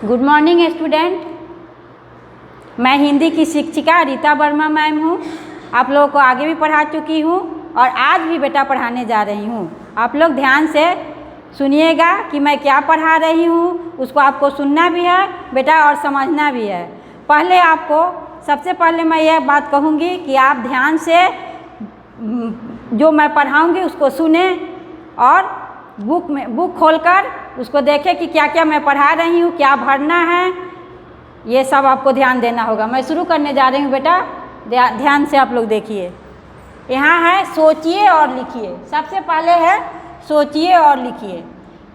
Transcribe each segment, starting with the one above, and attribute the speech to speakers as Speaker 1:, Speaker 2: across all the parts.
Speaker 1: Good morning student. मैं हिंदी की शिक्षिका रीता वर्मा मैम हूँ। आप लोगों को आगे भी पढ़ा चुकी हूँ और आज भी बेटा पढ़ाने जा रही हूँ। आप लोग ध्यान से सुनिएगा कि मैं क्या पढ़ा रही हूँ, उसको आपको सुनना भी है बेटा और समझना भी है। पहले आपको सबसे पहले मैं यह बात कहूँगी कि आप ध्यान से जो मैं पढ़ाऊँगी उसको सुने और बुक खोलकर उसको देखें कि क्या क्या मैं पढ़ा रही हूँ, क्या भरना है, ये सब आपको ध्यान देना होगा। मैं शुरू करने जा रही हूँ बेटा, ध्यान से आप लोग देखिए। यहाँ है सोचिए और लिखिए। सबसे पहले है सोचिए और लिखिए।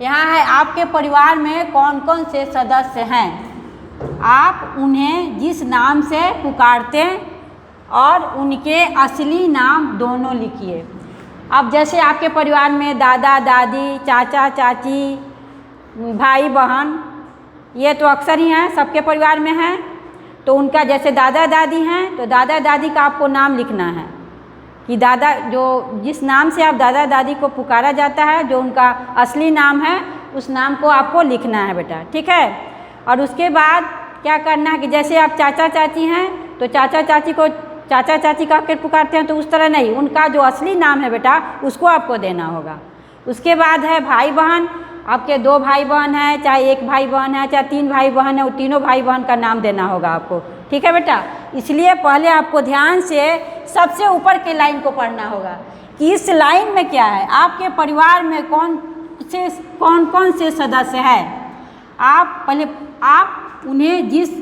Speaker 1: यहाँ है आपके परिवार में कौन कौन से सदस्य हैं, आप उन्हें जिस नाम से पुकारते और उनके असली नाम दोनों लिखिए। अब जैसे आपके परिवार में दादा दादी, चाचा चाची, भाई बहन, ये तो अक्सर ही हैं, सबके परिवार में हैं। तो उनका जैसे दादा दादी हैं तो दादा दादी का आपको नाम लिखना है कि दादा जो जिस नाम से आप दादा दादी को पुकारा जाता है, जो उनका असली नाम है, उस नाम को आपको लिखना है बेटा, ठीक है। और उसके बाद क्या करना है कि जैसे आप चाचा चाची हैं तो चाचा चाची को चाचा चाची का के पुकारते हैं, तो उस तरह नहीं, उनका जो असली नाम है बेटा उसको आपको देना होगा। उसके बाद है भाई बहन। आपके 2 भाई बहन हैं, चाहे 1 भाई बहन है, चाहे 3 भाई बहन है, वो तीनों भाई बहन का नाम देना होगा आपको, ठीक है बेटा। इसलिए पहले आपको ध्यान से सबसे ऊपर के लाइन को पढ़ना होगा कि इस लाइन में क्या है, आपके परिवार में कौन कौन से सदस्य हैं। आप पहले आप उन्हें जिस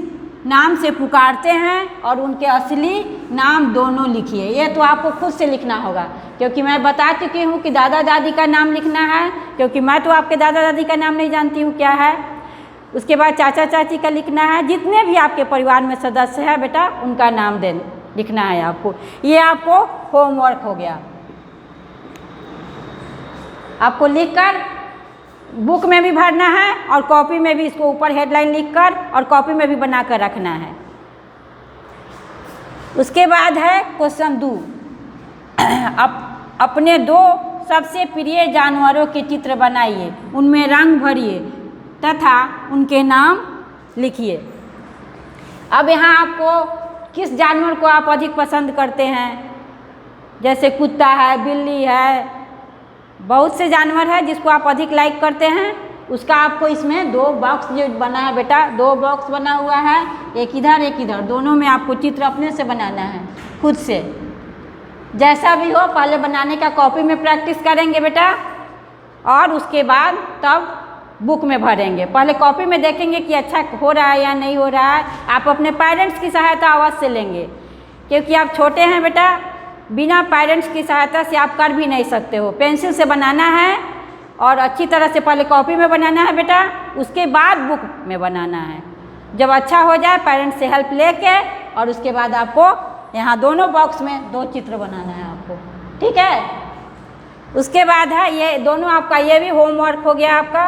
Speaker 1: नाम से पुकारते हैं और उनके असली नाम दोनों लिखिए। ये तो आपको खुद से लिखना होगा, क्योंकि मैं बता चुकी हूँ कि दादा दादी का नाम लिखना है, क्योंकि मैं तो आपके दादा दादी का नाम नहीं जानती हूँ क्या है। उसके बाद चाचा चाची का लिखना है। जितने भी आपके परिवार में सदस्य हैं बेटा उनका नाम लिखना है आपको। ये आपको होमवर्क हो गया। आपको लिखकर बुक में भी भरना है और कॉपी में भी इसको ऊपर हेडलाइन लिखकर और कॉपी में भी बनाकर रखना है। उसके बाद है क्वेश्चन 2। अपने 2 सबसे प्रिय जानवरों के चित्र बनाइए, उनमें रंग भरिए तथा उनके नाम लिखिए। अब यहाँ आपको किस जानवर को आप अधिक पसंद करते हैं, जैसे कुत्ता है, बिल्ली है, बहुत से जानवर है जिसको आप अधिक लाइक करते हैं, उसका आपको इसमें 2 बॉक्स जो बना है बेटा, 2 बॉक्स बना हुआ है, एक इधर एक इधर, दोनों में आपको चित्र अपने से बनाना है, खुद से। जैसा भी हो पहले बनाने का कॉपी में प्रैक्टिस करेंगे बेटा और उसके बाद तब बुक में भरेंगे। पहले कॉपी में देखेंगे कि अच्छा हो रहा है या नहीं हो रहा है। आप अपने पेरेंट्स की सहायता अवश्य से लेंगे, क्योंकि आप छोटे हैं बेटा, बिना पेरेंट्स की सहायता से आप कर भी नहीं सकते हो। पेंसिल से बनाना है और अच्छी तरह से पहले कॉपी में बनाना है बेटा, उसके बाद बुक में बनाना है। जब अच्छा हो जाए पेरेंट्स से हेल्प लेके और उसके बाद आपको यहाँ दोनों बॉक्स में 2 चित्र बनाना है आपको, ठीक है। उसके बाद है ये दोनों आपका, ये भी होमवर्क हो गया आपका।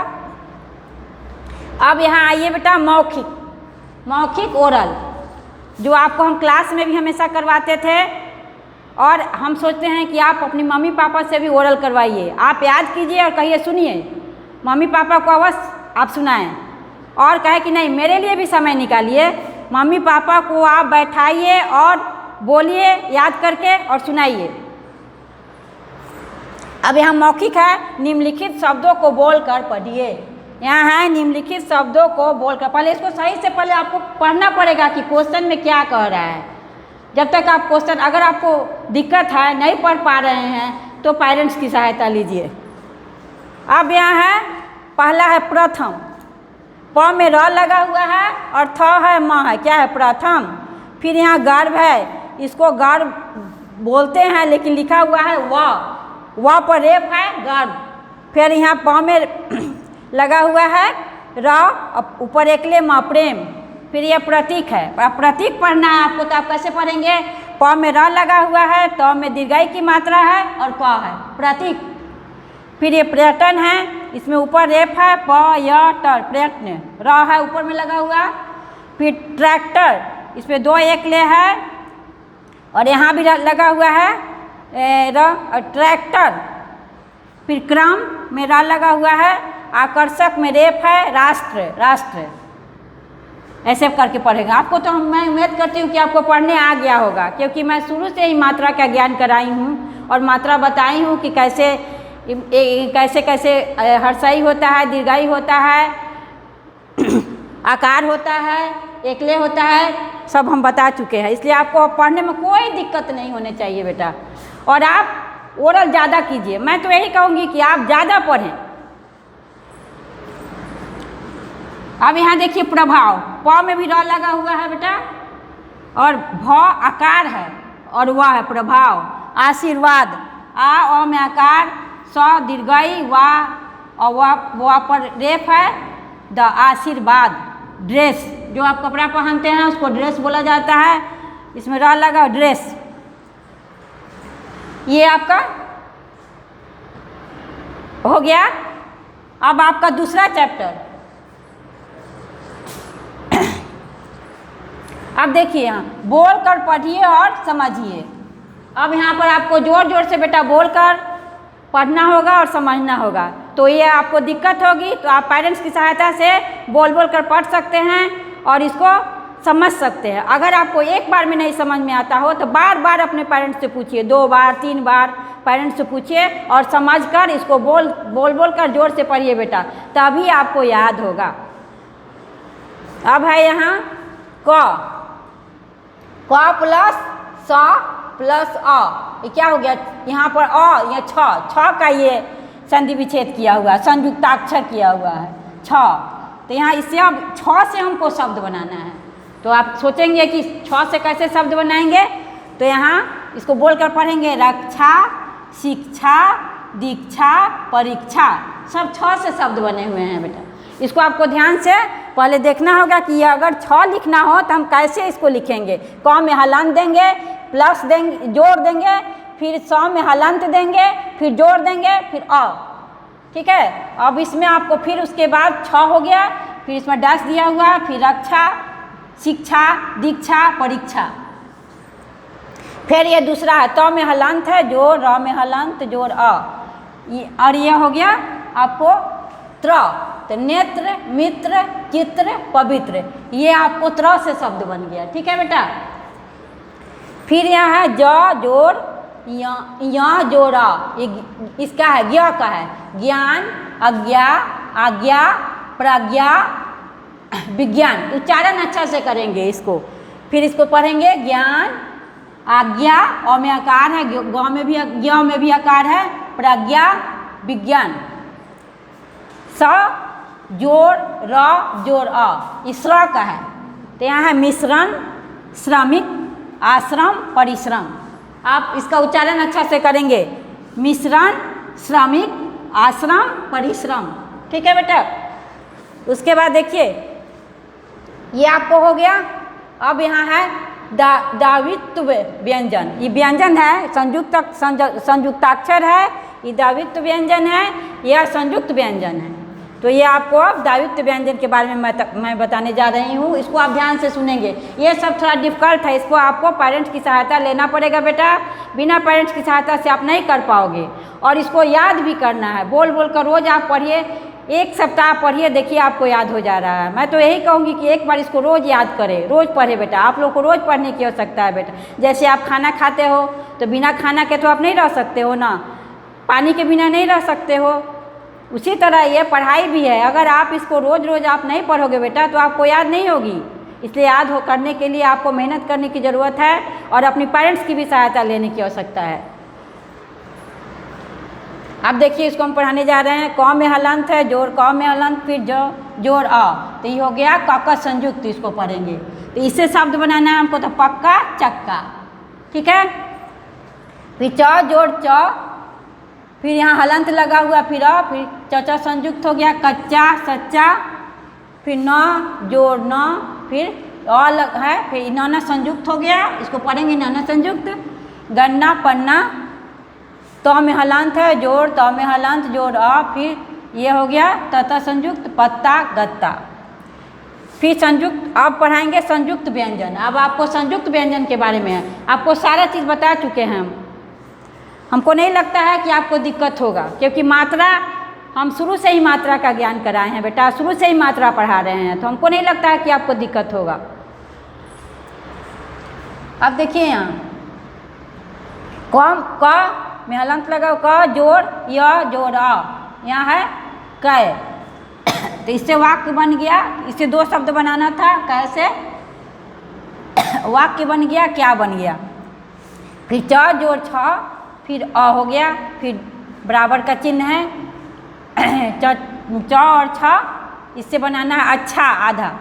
Speaker 1: अब यहाँ आइए बेटा मौखिक ओरल, जो आपको हम क्लास में भी हमेशा करवाते थे और हम सोचते हैं कि आप अपनी मम्मी पापा से भी ओरल करवाइए। आप याद कीजिए और कहिए सुनिए, मम्मी पापा को अवश्य आप सुनाएं और कहे कि नहीं मेरे लिए भी समय निकालिए। मम्मी पापा को आप बैठाइए और बोलिए याद करके और सुनाइए। अब यहाँ मौखिक है, निम्नलिखित शब्दों को बोलकर पढ़िए। यहाँ है निम्नलिखित शब्दों को बोलकर, पहले इसको सही से पहले आपको पढ़ना पड़ेगा कि क्वेश्चन में क्या कह रहा है। जब तक आप क्वेश्चन, अगर आपको दिक्कत है, नहीं पढ़ पा रहे हैं तो पेरेंट्स की सहायता लीजिए। अब यहाँ है पहला है प्रथम, प में र लगा हुआ है और थ है म है, क्या है प्रथम। फिर यहाँ गर्भ है, इसको गर्भ बोलते हैं लेकिन लिखा हुआ है व पर रेफ है गर्भ। फिर यहाँ प में लगा हुआ है र, ऊपर एकले म प्रेम। फिर यह प्रतीक है, प्रतीक पढ़ना है आपको, तो आप कैसे पढ़ेंगे, प में र लगा हुआ है, त में दीर्घाई की मात्रा है और प है प्रतीक। फिर ये पर्यटन है, इसमें ऊपर रेफ है प य ट, प्रयत्न, र है ऊपर में लगा हुआ। फिर ट्रैक्टर, इसमें 2 एकले है और यहाँ भी लगा हुआ है र, ट्रैक्टर। फिर क्रम में र लगा हुआ है, आकर्षक में रेफ है राष्ट्र। ऐसे करके पढ़ेंगे। आपको तो मैं उम्मीद करती हूँ कि आपको पढ़ने आ गया होगा, क्योंकि मैं शुरू से ही मात्रा का ज्ञान कराई हूँ और मात्रा बताई हूँ कि कैसे कैसे कैसे हर्षाई होता है, दीर्घाई होता है, आकार होता है, एकले होता है, सब हम बता चुके हैं। इसलिए आपको पढ़ने में कोई दिक्कत नहीं होने चाहिए बेटा। और आप ओरल ज़्यादा कीजिए। मैं तो यही कहूँगी कि आप ज़्यादा पढ़ें। अब यहाँ देखिए प्रभाव, प में भी र लगा हुआ है बेटा, और भ आकार है और वह है प्रभाव। आशीर्वाद, आ में आकार, स दीर्घई, वाह और वह पर रेफ है, द आशीर्वाद। ड्रेस, जो आप कपड़ा पहनते हैं उसको ड्रेस बोला जाता है, इसमें र लगा ड्रेस। ये आपका हो गया। अब आपका दूसरा चैप्टर। अब देखिए यहाँ बोल कर पढ़िए और समझिए। अब यहाँ पर आपको जोर जोर से बेटा बोल कर पढ़ना होगा और समझना होगा। तो ये आपको दिक्कत होगी तो आप पेरेंट्स की सहायता से बोल बोल कर पढ़ सकते हैं और इसको समझ सकते हैं। अगर आपको एक बार में नहीं समझ में आता हो तो बार बार अपने पेरेंट्स से पूछिए, 2 बार 3 बार पेरेंट्स से पूछिए और समझ कर इसको बोल बोल कर जोर से पढ़िए बेटा, तभी आपको याद होगा। अब है यहाँ क प्लस स प्लस अ, ये क्या हो गया यहाँ पर अ, ये छ का ये संधि विच्छेद किया हुआ है, संयुक्ताक्षर किया हुआ है छ। तो यहाँ इससे अब छ से हमको शब्द बनाना है। तो आप सोचेंगे कि छ से कैसे शब्द बनाएंगे, तो यहाँ इसको बोलकर पढ़ेंगे, रक्षा, शिक्षा, दीक्षा, परीक्षा, सब छ से शब्द बने हुए हैं बेटा। इसको आपको ध्यान से पहले देखना होगा कि ये अगर छ लिखना हो तो हम कैसे इसको लिखेंगे। क में हलंत देंगे, प्लस देंगे, जोड़ देंगे, फिर स में हलंत देंगे, फिर जोड़ देंगे, फिर अ। ठीक है। अब इसमें आपको फिर उसके बाद छ हो गया, फिर इसमें डैश दिया हुआ, फिर रक्षा, शिक्षा, दीक्षा, परीक्षा। फिर ये दूसरा है त में हलंत है, जोड़, र में हलंत, जोड़ अ। और ये हो गया आपको त्र। तो नेत्र, मित्र, चित्र, पवित्र, ये आपको त्र से शब्द बन गया। ठीक है बेटा। फिर यहाँ है ज जोड़ यहाँ जोड़ा, इसका है ज्ञ का है, ज्ञान, अज्ञा, आज्ञा, प्रज्ञा, विज्ञान। उच्चारण अच्छा से करेंगे इसको। फिर इसको पढ़ेंगे जोड़, आज्ञा, अ में आकार है, ग में भी, ज्ञ में भी आकार है, प्रज्ञा, विज्ञान। स जोड़ र जोड़ अ, इस र का है। तो यहाँ है मिश्रण, श्रमिक, आश्रम, परिश्रम। आप इसका उच्चारण अच्छा से करेंगे, मिश्रण, श्रमिक, आश्रम, परिश्रम। ठीक है बेटा। उसके बाद देखिए ये आपको हो गया। अब यहाँ है दावित्व व्यंजन। ये व्यंजन है, संयुक्ताक्षर है, ये दावित्व व्यंजन है, यह संयुक्त व्यंजन है। तो ये आपको अब दावित्व व्यंजन के बारे में मैं बताने जा रही हूँ। इसको आप ध्यान से सुनेंगे। ये सब थोड़ा डिफिकल्ट है, इसको आपको पेरेंट्स की सहायता लेना पड़ेगा बेटा। बिना पेरेंट्स की सहायता से आप नहीं कर पाओगे। और इसको याद भी करना है, बोल बोल कर रोज़ आप पढ़िए, 1 सप्ताह पढ़िए, देखिए आपको याद हो जा रहा है। मैं तो यही कहूँगी कि एक बार इसको रोज़ याद करें, रोज़ पढ़े बेटा। आप लोग को रोज़ पढ़ने की आवश्यकता है बेटा। जैसे आप खाना खाते हो तो बिना खाना के तो आप नहीं रह सकते हो ना, पानी के बिना नहीं रह सकते हो। उसी तरह ये पढ़ाई भी है। अगर आप इसको रोज़ रोज़ आप नहीं पढ़ोगे बेटा तो आपको याद नहीं होगी। इसलिए याद हो करने के लिए आपको मेहनत करने की ज़रूरत है और अपनी पेरेंट्स की भी सहायता लेने की आवश्यकता है। अब देखिए इसको हम पढ़ाने जा रहे हैं। क में हलंत है, जोड़ क में हलंत, फिर जोड़ अ। तो ये हो गया क का संयुक्त। इसको पढ़ेंगे तो इससे शब्द बनाना है हमको, तो पक्का, चक्का। ठीक है। फिर च जोड़ च, फिर यहाँ हलंत लगा हुआ, फिर अ, फिर च संयुक्त हो गया, कच्चा, सच्चा, फिर न जोड़ न, फिर अ है, फिर न संयुक्त हो गया। इसको पढ़ेंगे न संयुक्त। गन्ना, पन्ना, त में हलंत है, जोड़ त में हलंत, जोड़ अ, फिर ये हो गया त संयुक्त, पत्ता, गत्ता। फिर संयुक्त। अब पढ़ाएंगे संयुक्त व्यंजन। अब आपको संयुक्त व्यंजन के बारे में आपको सारा चीज़ बता चुके हैं हम। हमको नहीं लगता है कि आपको दिक्कत होगा, क्योंकि मात्रा हम शुरू से ही मात्रा का ज्ञान कराए हैं बेटा, शुरू से ही मात्रा पढ़ा रहे हैं, तो हमको नहीं लगता है कि आपको दिक्कत होगा। अब देखिए यहाँ क में हलंत लगाओ, क जोड़ य जोड़ अ, यहाँ है कै, तो इससे वाक्य बन गया। इससे दो शब्द बनाना था, कैसे वाक्य बन गया, क्या बन गया। फिर च जोड़ छ, फिर अ हो गया, फिर बराबर का चिन्ह है च और छ, इससे बनाना है अच्छा आधा,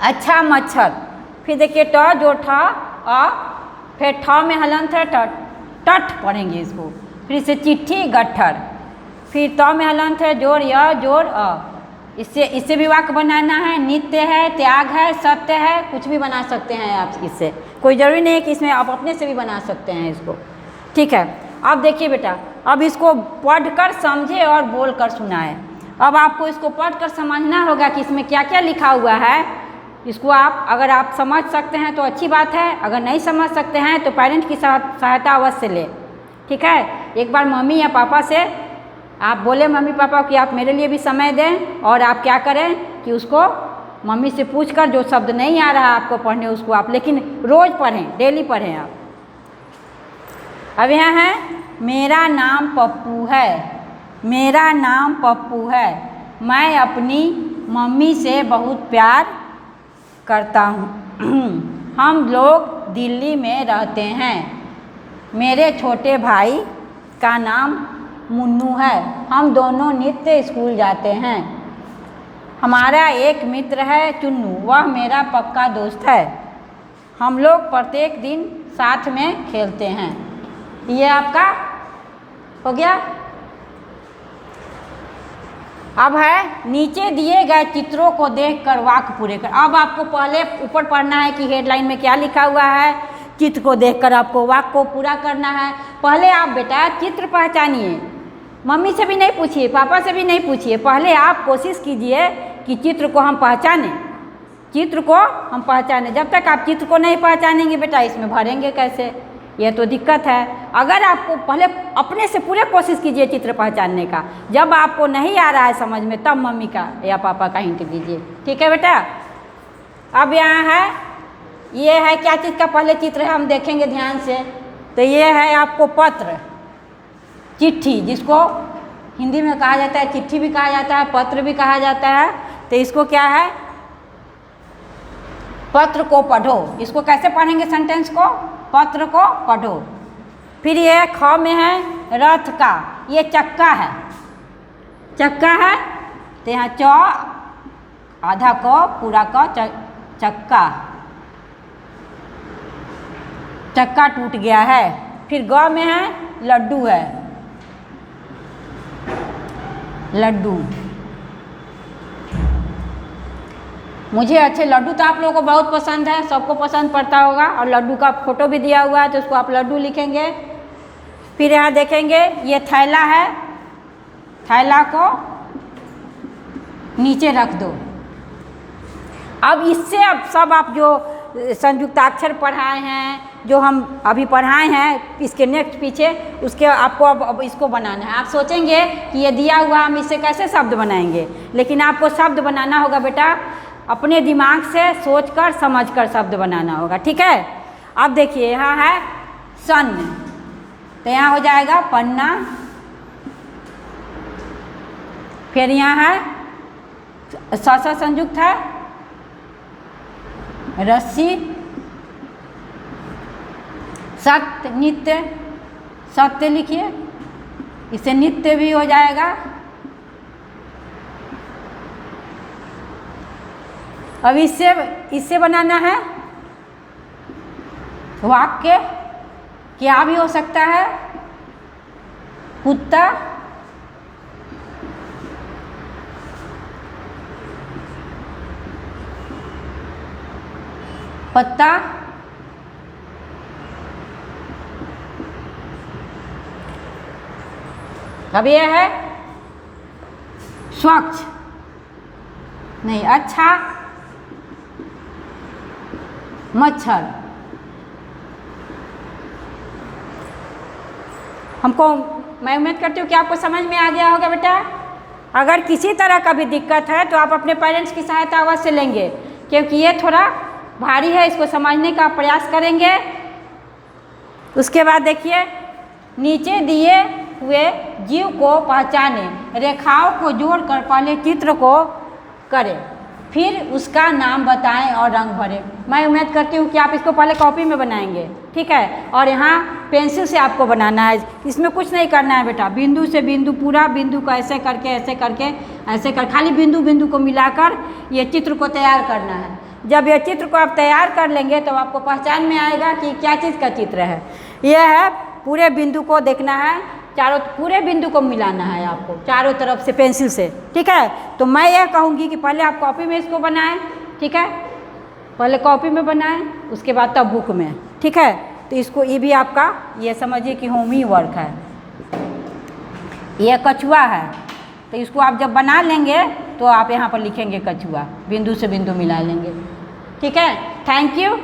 Speaker 1: अच्छा मच्छर। फिर देखिए ट जोड़ ठ अ, फिर ठ में हलंत है टठ पढ़ेंगे इसको। फिर इससे चिट्ठी गट्ठर, फिर त में हलंत है जोड़ य जोड़ अ, इससे भी वाक्य बनाना है। नित्य है, त्याग है, सत्य है, कुछ भी बना सकते हैं आप इससे, कोई ज़रूरी नहीं है कि इसमें आप अपने से भी बना सकते हैं इसको, ठीक है। अब देखिए बेटा, अब इसको पढ़कर समझे और बोलकर सुनाए। अब आपको इसको पढ़कर समझना होगा कि इसमें क्या क्या लिखा हुआ है। इसको आप अगर आप समझ सकते हैं तो अच्छी बात है, अगर नहीं समझ सकते हैं तो पेरेंट की सहायता अवश्य लें, ठीक है। एक बार मम्मी या पापा से आप बोले मम्मी पापा कि आप मेरे लिए भी समय दें, और आप क्या करें कि उसको मम्मी से पूछकर जो शब्द नहीं आ रहा आपको पढ़ने उसको आप लेकिन रोज़ पढ़ें, डेली पढ़ें आप। अब यहाँ है मेरा नाम पप्पू है, मेरा नाम पप्पू है, मैं अपनी मम्मी से बहुत प्यार करता हूँ। हम लोग दिल्ली में रहते हैं, मेरे छोटे भाई का नाम मुन्नू है, हम दोनों नित्य स्कूल जाते हैं। हमारा एक मित्र है चुन्नू, वह मेरा पक्का दोस्त है, हम लोग प्रत्येक दिन साथ में खेलते हैं। ये आपका हो गया। अब है नीचे दिए गए चित्रों को देखकर वाक्य पूरे कर। अब आपको पहले ऊपर पढ़ना है कि हेडलाइन में क्या लिखा हुआ है, चित्र को देखकर आपको वाक्य को पूरा करना है। पहले आप बेटा चित्र पहचानिए, मम्मी से भी नहीं पूछिए, पापा से भी नहीं पूछिए, पहले आप कोशिश कीजिए कि चित्र को हम पहचानें, चित्र को हम पहचानें। जब तक आप चित्र को नहीं पहचानेंगे बेटा इसमें भरेंगे कैसे, यह तो दिक्कत है। अगर आपको पहले अपने से पूरे कोशिश कीजिए चित्र पहचानने का, जब आपको नहीं आ रहा है समझ में तब मम्मी का या पापा का हिंट दीजिए, ठीक है बेटा। अब यहाँ है, ये है क्या चीज़ का पहले चित्र है हम देखेंगे ध्यान से, तो ये है आपको पत्र, चिट्ठी, जिसको हिंदी में कहा जाता है चिट्ठी भी कहा जाता है, पत्र भी कहा जाता है। तो इसको क्या है, पत्र को पढ़ो। इसको कैसे पढ़ेंगे सेंटेंस को, पत्र को पढ़ो। फिर ये ख में है रथ का, ये चक्का है, चक्का है, तो यहाँ च आधा क पूरा क चक्का, चक्का टूट गया है। फिर ग में है लड्डू है, लड्डू। मुझे अच्छे लड्डू तो आप लोगों को बहुत पसंद है, सबको पसंद पड़ता होगा, और लड्डू का फोटो भी दिया हुआ है तो उसको आप लड्डू लिखेंगे। फिर यहाँ देखेंगे ये थैला है, थैला को नीचे रख दो। अब इससे अब सब आप जो संयुक्ताक्षर पढ़ाए हैं, जो हम अभी पढ़ाए हैं इसके नेक्स्ट पीछे, उसके आपको अब इसको बनाना है। आप सोचेंगे कि ये दिया हुआ हम इससे कैसे शब्द बनाएंगे, लेकिन आपको शब्द बनाना होगा बेटा, अपने दिमाग से सोचकर समझकर शब्द बनाना होगा, ठीक है। अब देखिए यहाँ है सन, तो यहाँ हो जाएगा पन्ना। फिर यहाँ है स संयुक्त है रस्सी, सत्य नित्य, सत्य लिखिए, इसे नित्य भी हो जाएगा। अब इससे बनाना है वाक्य, क्या भी हो सकता है, कुत्ता, पत्ता, अब यह है स्वच्छ, नहीं अच्छा, मच्छर। मैं उम्मीद करती हूँ कि आपको समझ में आ गया होगा बेटा। अगर किसी तरह का भी दिक्कत है तो आप अपने पेरेंट्स की सहायता अवश्य लेंगे, क्योंकि ये थोड़ा भारी है, इसको समझने का प्रयास करेंगे। उसके बाद देखिए, नीचे दिए हुए जीव को पहचाने, रेखाओं को जोड़कर पहले चित्र को करें, फिर उसका नाम बताएं और रंग भरें। मैं उम्मीद करती हूँ कि आप इसको पहले कॉपी में बनाएंगे, ठीक है, और यहाँ पेंसिल से आपको बनाना है। इसमें कुछ नहीं करना है बेटा, बिंदु से बिंदु, पूरा बिंदु को ऐसे करके ऐसे करके ऐसे कर, खाली बिंदु बिंदु को मिलाकर ये चित्र को तैयार करना है। जब ये चित्र को आप तैयार कर लेंगे तो आपको पहचान में आएगा कि क्या चीज़ का चित्र है। यह है, पूरे बिंदु को देखना है, चारों पूरे बिंदु को मिलाना है आपको चारों तरफ से पेंसिल से, ठीक है। तो मैं यह कहूँगी कि पहले आप कॉपी में इसको बनाएं, ठीक है, पहले कॉपी में बनाएं, उसके बाद तब बुक में, ठीक है। तो इसको ये भी आपका ये समझिए कि होमी वर्क है। यह कछुआ है, तो इसको आप जब बना लेंगे तो आप यहाँ पर लिखेंगे कछुआ, बिंदु से बिंदु मिला लेंगे, ठीक है। Thank you.